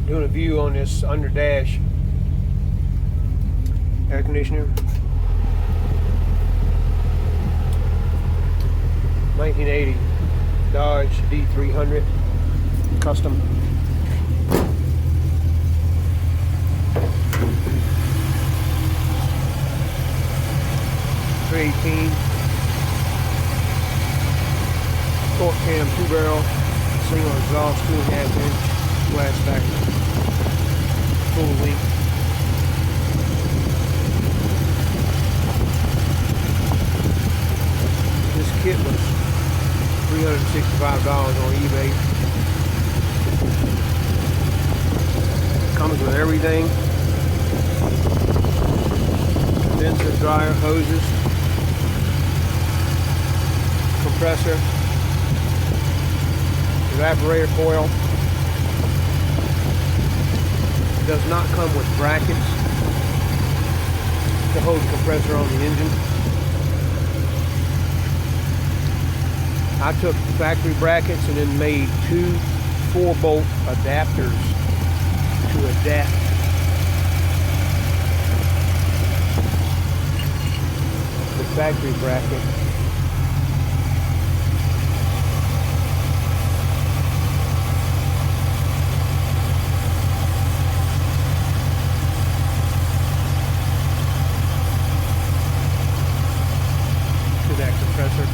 Doing a view on this under dash air conditioner. 1980 Dodge D300 custom. .318 torque cam 2-barrel single exhaust 2.5 inch glass back full length. This kit was $365 on eBay. Comes with everything: condenser, dryer, hoses, compressor, evaporator coil. It does not come with brackets to hold the compressor on the engine. I took factory brackets and then made two 4-bolt adapters to adapt the factory bracket to that compressor.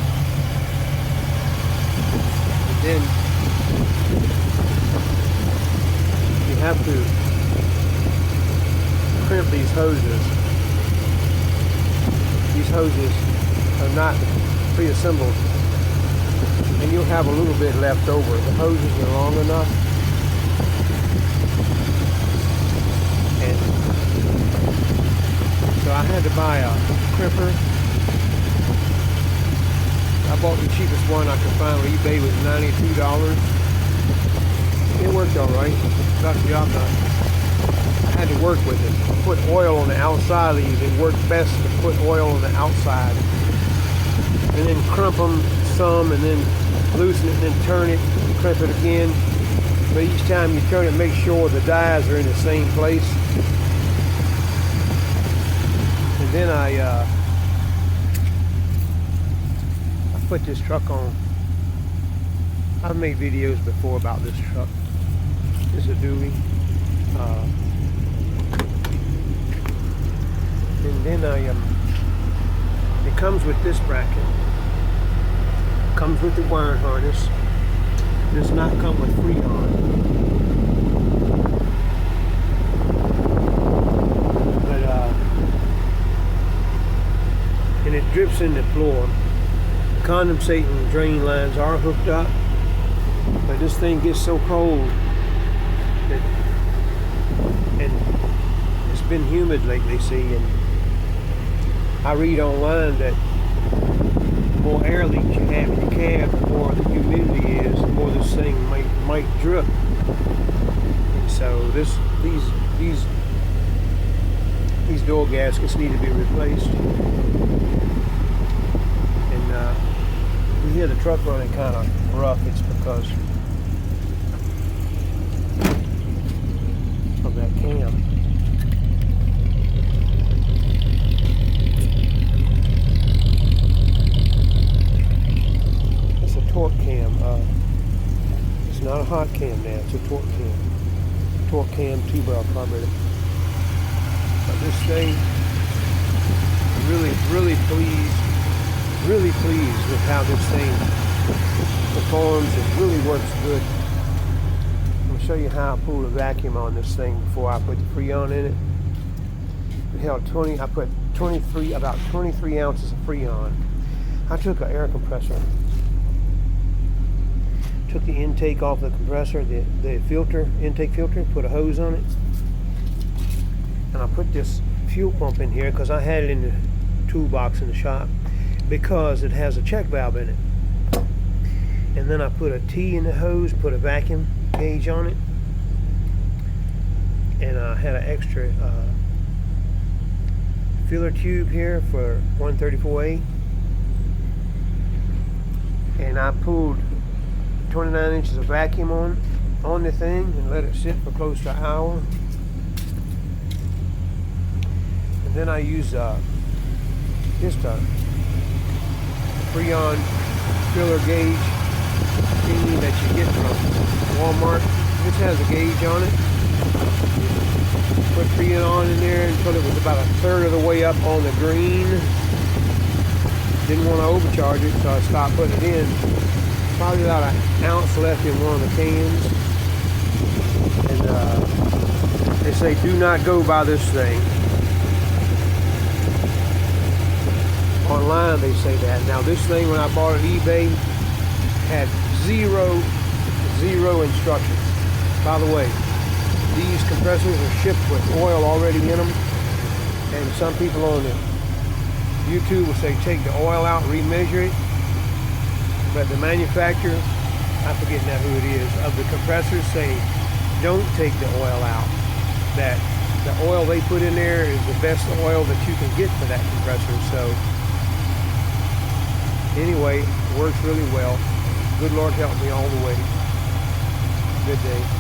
Then you have to crimp these hoses. These hoses are not pre-assembled, and you'll have a little bit left over. The hoses are long enough, and so I had to buy a crimper. I bought the cheapest one I could find on eBay. Was $92. It worked all right. Got the job done. I had to work with it. Put oil on the outside of these. It worked best to put oil on the outside, and then crimp them some, and then loosen it, and then turn it, and crimp it again. But each time you turn it, make sure the dies are in the same place. And then I put this truck on. I've made videos before about this truck. This is a Dewey. And then it comes with this bracket. Comes with the wiring harness. It does not come with Freon. But and it drips in the floor. Condensating drain lines are hooked up, but this thing gets so cold that, and it's been humid lately, see, and I read online that the more air leaks you have in your cab, the more the humidity is, the more this thing might drip. And so these door gaskets need to be replaced. You hear the truck running kind of rough. It's because of that cam. It's a torque cam. It's not a hot cam now. It's a torque cam. Torque cam 2-barrel carburetor. But this thing, really pleased with how this thing performs. It really works good. I'm going to show you how I pulled a vacuum on this thing before I put the Freon in it. It held I put about 23 ounces of Freon. I took an air compressor, took the intake off the compressor, the intake filter, put a hose on it, and I put this fuel pump in here because I had it in the toolbox in the shop, because it has a check valve in it. And then I put a T in the hose, put a vacuum gauge on it, and I had an extra filler tube here for 134A, and I pulled 29 inches of vacuum on, on the thing and let it sit for close to an hour. And then I use just a Freon filler gauge thingy that you get from Walmart. This has a gauge on it. Put Freon in there until it was about a third of the way up on the green. Didn't want to overcharge it, so I stopped putting it in. Probably about an ounce left in one of the cans. And they say do not go by this thing. Online they say that. Now this thing, when I bought it at eBay, had zero instructions. By the way, these compressors are shipped with oil already in them, and some people on the YouTube will say take the oil out, remeasure it, but the manufacturer, I forget now who it is, of the compressors say don't take the oil out, that the oil they put in there is the best oil that you can get for that compressor. So anyway, it works really well. Good Lord help me all the way. Good day.